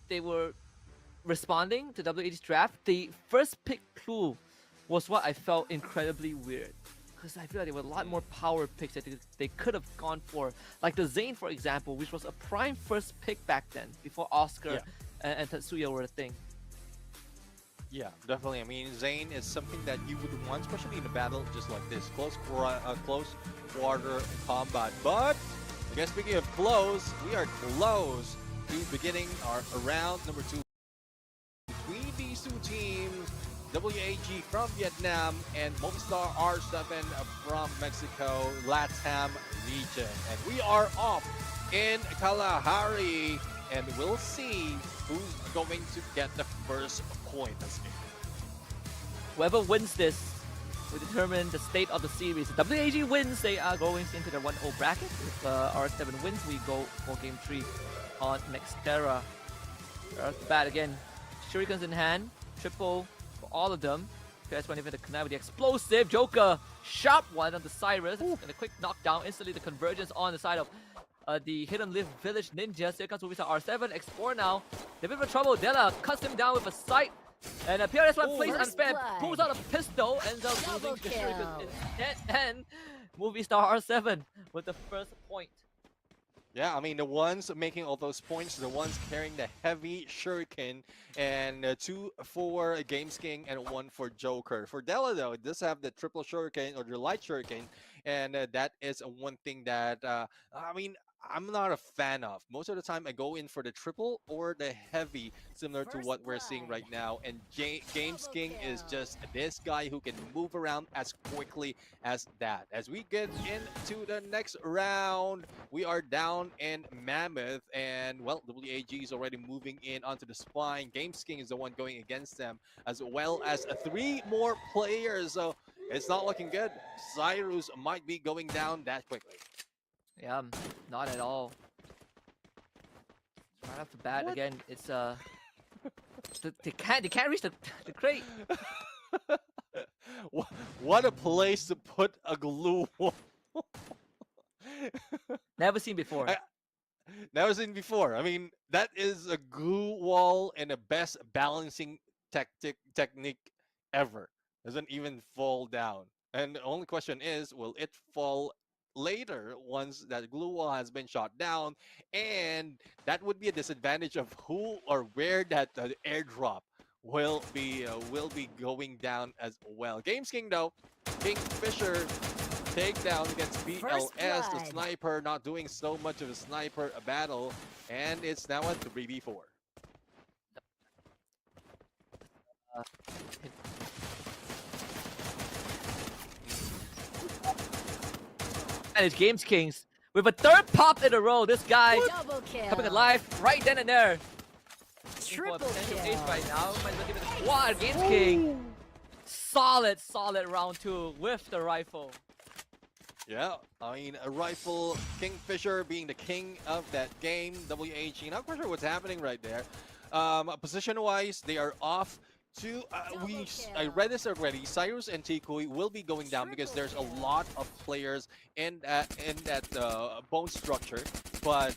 they were responding to WH's draft. The first pick clue was what I felt incredibly weird. Because I feel like there were a lot more power picks that they could have gone for. Like the Zane, for example, which was a prime first pick back then, before Oscar and Tatsuya were a thing. Yeah, definitely. I mean, Zane is something that you would want, especially in a battle just like this. Close quarter combat. But, I guess speaking of close, we are close to beginning our round number 2 between these two teams. WAG from Vietnam and Movistar R7 from Mexico, LATAM region. And we are off in Kalahari, and we'll see who's going to get the first point this game. Whoever wins this will determine the state of the series. If WAG wins, they are going into the 1-0 bracket. If R7 wins, we go for game 3 on Nextera. Right bat again, shurikens in hand, triple for all of them. PS1 even the connect with the explosive Joker, sharp one on the Cyrus, and a quick knockdown. Instantly the convergence on the side of the Hidden Live Village Ninjas. Here comes Movistar R7, explore now. They're in a bit of trouble. Della cuts him down with a sight. And PRS1 plays unfair, pulls out a pistol, ends up losing the shurikens instead. And Movistar R7 with the first point. Yeah, I mean, the ones making all those points, the ones carrying the heavy shuriken, and 2 for Games King and 1 for Joker. For Della, though, it does have the triple shuriken or the light shuriken, and that is one thing that, I mean, I'm not a fan of. Most of the time, I go in for the triple or the heavy, similar to what we're seeing right now. And Games King is just this guy who can move around as quickly as that. As we get into the next round, we are down in Mammoth, and well, WAG is already moving in onto the spine. Games King is the one going against them, as well as 3 more players. So it's not looking good. Cyrus might be going down that quickly. Yeah, not at all. Right off the bat, again, it's they can't reach the crate. What a place to put a glue wall. Never seen before. Never seen before. I mean, that is a glue wall and the best balancing technique ever. Doesn't even fall down. And the only question is, will it fall later once that glue wall has been shot down? And that would be a disadvantage of who or where that airdrop will be going down as well. Games King though, Kingfisher takedown against BLS, the sniper not doing so much of a sniper battle, and it's now a 3v4. And it's Games Kings with a 3rd pop in a row. This guy coming alive right then and there. Triple kill. Ace right now. Might as well give it a quad. Games King. Solid round 2 with the rifle. Yeah, I mean, a rifle, Kingfisher being the king of that game. WAG, not quite sure what's happening right there. Position-wise, they are off to, I read this already, Cyrus and Tikui will be going down because there's a lot of players in that bone structure, but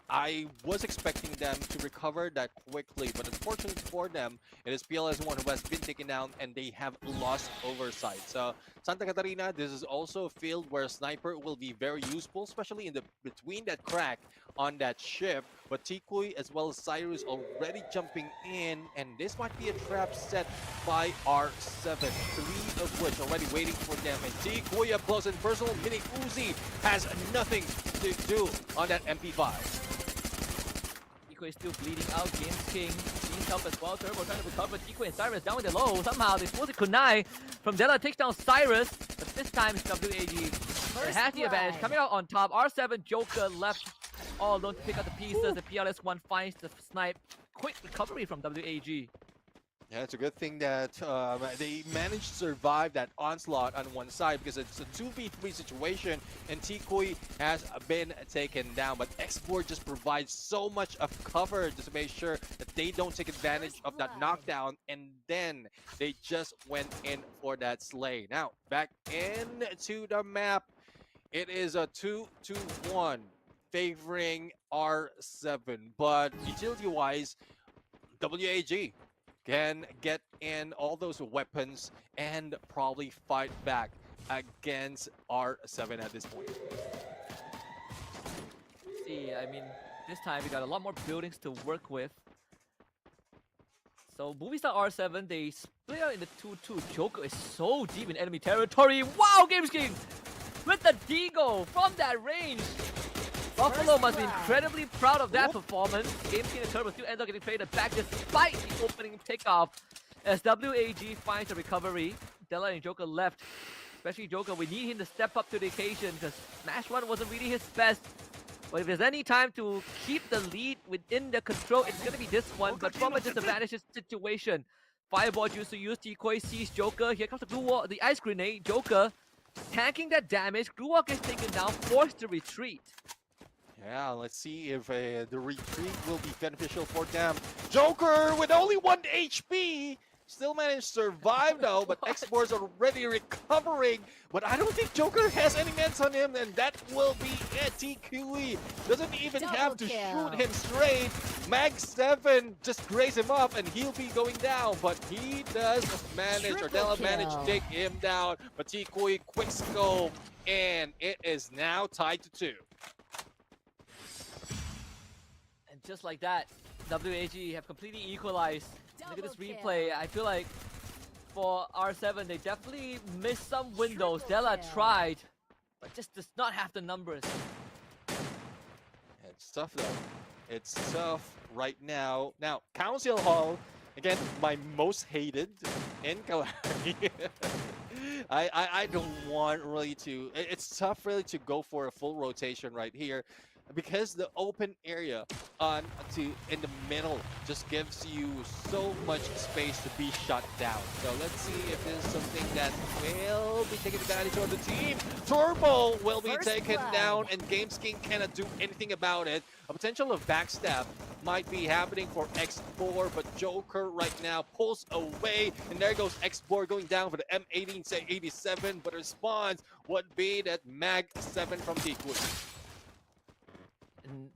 I was expecting them to recover that quickly, but unfortunately for them, it is PLS1 who has been taken down and they have lost oversight. So Santa Catarina, this is also a field where a sniper will be very useful, especially in the between that crack on that ship. But Tikui as well as Cyrus already jumping in, and this might be a trap set by R7, 3 of which already waiting for them. And Tikui up close and personal. Mini Uzi has nothing to do on that MP5. Is still bleeding out. Games King needs help as well. Turbo trying to recover. Tikui and Cyrus down with the low. Somehow they force kunai from Della, takes down Cyrus, but this time it's WAG. It has the advantage coming out on top. R7 Joker left all alone to pick up the pieces. The PLS1 finds the snipe. Quick recovery from WAG. Yeah, it's a good thing that they managed to survive that onslaught on one side because it's a 2v3 situation and Tikui has been taken down. But Export just provides so much of cover just to make sure that they don't take advantage of that knockdown, and then they just went in for that slay. Now, back into the map. It is a 2-2-1. favoring R7, but utility-wise, WAG can get in all those weapons and probably fight back against R7 at this point. See, I mean, this time we got a lot more buildings to work with. So Movistar R7, they split out in the 2-2. Joker is so deep in enemy territory. Wow, Games King with the Deagle from that range. Buffalo must be incredibly proud of that performance. Games King and Turbo still end up getting traded back despite the opening takeoff. As WAG finds a recovery, Della and Joker left. Especially Joker, we need him to step up to the occasion because Smash 1 wasn't really his best. But if there's any time to keep the lead within the control, it's going to be this one. But from a disadvantaged situation, Fireball used to use Decoy, sees Joker. Here comes the Glue Wall, the Ice Grenade. Joker tanking that damage. Glue Wall gets taken down, forced to retreat. Yeah, let's see if the retreat will be beneficial for them. Joker with only 1 HP! Still managed to survive though, but Exports already recovering. But I don't think Joker has any meds on him, and that will be it. TQE doesn't even have to shoot him straight. Mag 7 just graze him up, and he'll be going down. But he does manage, or Della managed to take him down. But TQE quick scope, and it is now tied to 2. And just like that, WAG have completely equalized. Look at this replay. I feel like for R7, they definitely missed some windows. Della tried, but just does not have the numbers. It's tough though. It's tough right now. Now, Council Hall, again, my most hated in Kalahari. I don't want really to. It's tough really to go for a full rotation right here, because the open area in the middle just gives you so much space to be shut down. So let's see if this is something that will be taking advantage of the team. Turbo will be taken down, and Games King cannot do anything about it. A potential of backstab might be happening for X4, but Joker right now pulls away, and there goes X4 going down for the M18 say 87, but response would be that Mag 7 from Decoy. And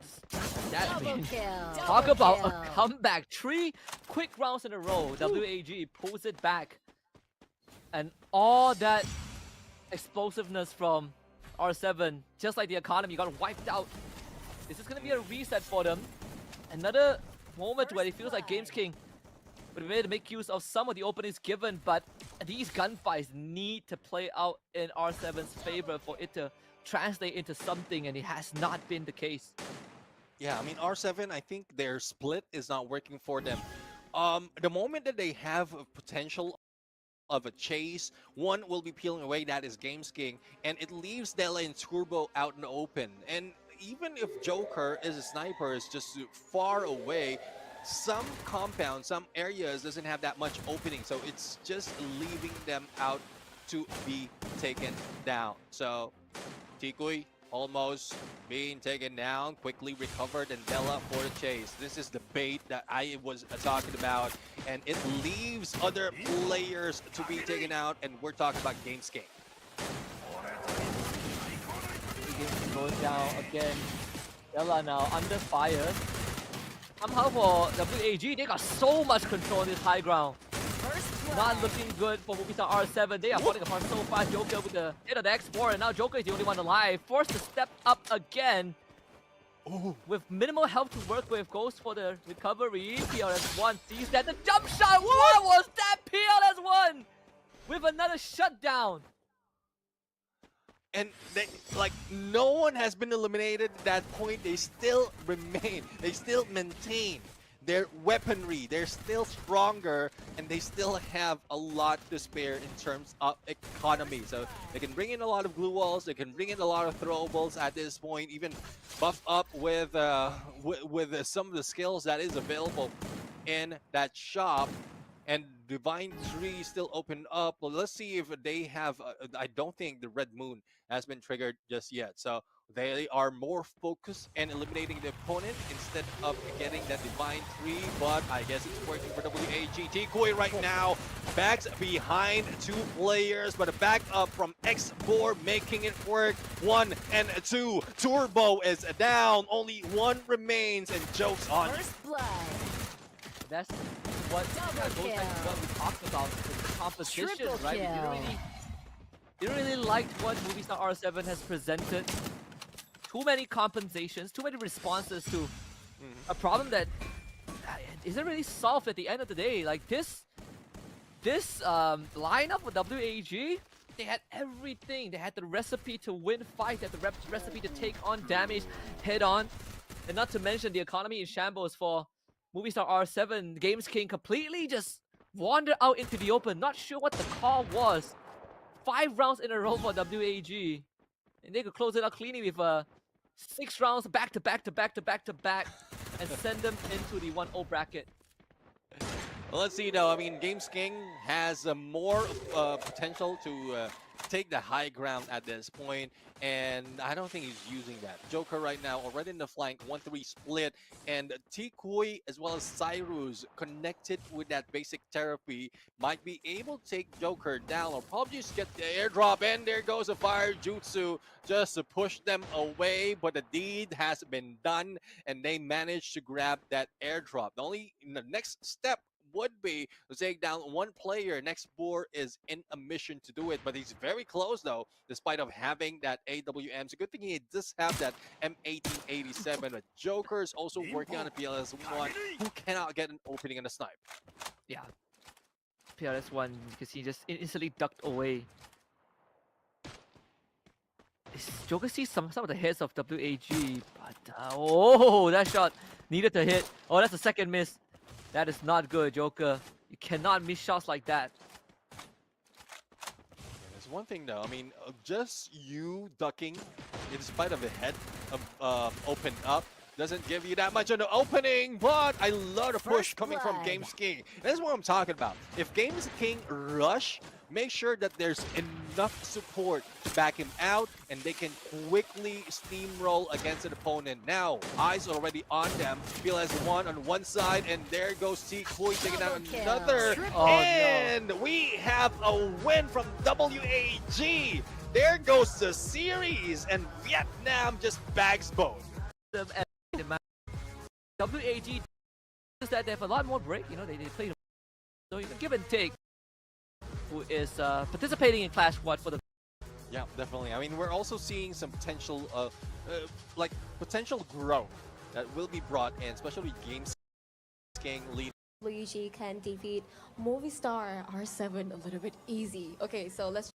that talk about a comeback. 3 quick rounds in a row. WAG pulls it back. And all that explosiveness from R7, just like the economy, got wiped out. This is going to be a reset for them. Another moment where it feels like Games King would be able to make use of some of the openings given, but these gunfights need to play out in R7's favor for it to translate into something, and it has not been the case. Yeah, I mean, R7, I think their split is not working for them. The moment that they have a potential of a chase, one will be peeling away, that is Games King, and it leaves Della and Turbo out in the open. And even if Joker is a sniper, is just far away, some compounds, some areas doesn't have that much opening, so it's just leaving them out to be taken down. So Tikui almost being taken down, quickly recovered, and Della for the chase. This is the bait that I was talking about, and it leaves other players to be taken out, and we're talking about Games King. Goes down again. Della now under fire. Somehow for WAG, they got so much control in this high ground. Not looking good for Movistar R7. They are falling apart so fast. Joker with the hit of the X4, and now Joker is the only one alive. Forced to step up again. Ooh. With minimal help to work with, goes for the recovery. PLS1 sees that. The jump shot! What was that? PLS1 with another shutdown. And they, like, no one has been eliminated at that point. They still remain. They still maintain their weaponry. They're still stronger, and they still have a lot to spare in terms of economy. So they can bring in a lot of glue walls. They can bring in a lot of throwables at this point. Even buff up with some of the skills that is available in that shop. And Divine Tree still open up. Well, let's see if they have. I don't think the Red Moon has been triggered just yet. So They are more focused and eliminating the opponent instead of getting that divine 3, but I guess it's working for WAG. Tikui right now backs behind 2 players, but a back up from X4 making it work. 1 and 2. Turbo is down. Only 1 remains and jokes on you. First blood. That's what Double goes back to kill. what we talked about with the competition, Triple right? kill. You really liked what Movie Star R7 has presented. Too many compensations, too many responses to a problem that isn't really solved at the end of the day. Like this lineup with WAG, they had everything. They had the recipe to win fight, they had the recipe to take on damage head on, and not to mention the economy in shambles for Movie Star R7. Games King completely just wandered out into the open, not sure what the call was. 5 rounds in a row for WAG, and they could close it out cleanly with 6 rounds back to back to back to back to back, and send them into the 1-0 bracket. Well, let's see though. I mean, Games King has more potential to take the high ground at this point, and I don't think he's using that. Joker right now already in the flank, 1-3 split, and Tikui as well as Cyrus connected with that basic therapy might be able to take Joker down, or probably just get the airdrop, and there goes a fire jutsu just to push them away, but the deed has been done, and they managed to grab that airdrop. The next step would be to take down 1 player. Next board is in a mission to do it, but he's very close though, despite of having that AWM. It's a good thing he does have that M1887, but Joker's also working on a PLS1 who cannot get an opening on a snipe. Yeah, PRS1, because he just instantly ducked away. Joker sees some of the hits of WAG, but oh, that shot needed to hit. Oh, that's a second miss. That is not good, Joker. You cannot miss shots like that. There's one thing though, I mean, just you ducking in spite of the head open up doesn't give you that much of an opening, but I love the push First coming from blood. Games King. That's what I'm talking about. If Games King rush, make sure that there's enough support to back him out, and they can quickly steamroll against an opponent. Now, eyes already on them. PLS1 on one side, and there goes Tikui taking out Double kill. another. Triple Oh, no. And we have a win from WAG. There goes the series, and Vietnam just bags both. WAG is that they have a lot more break. You know, they play so you can give and take. Who is participating in Clash Squad for the Yeah, definitely. I mean, we're also seeing some potential, like potential growth that will be brought in, especially Games King lead. WG can defeat Movistar R7 a little bit easy. Okay, so let's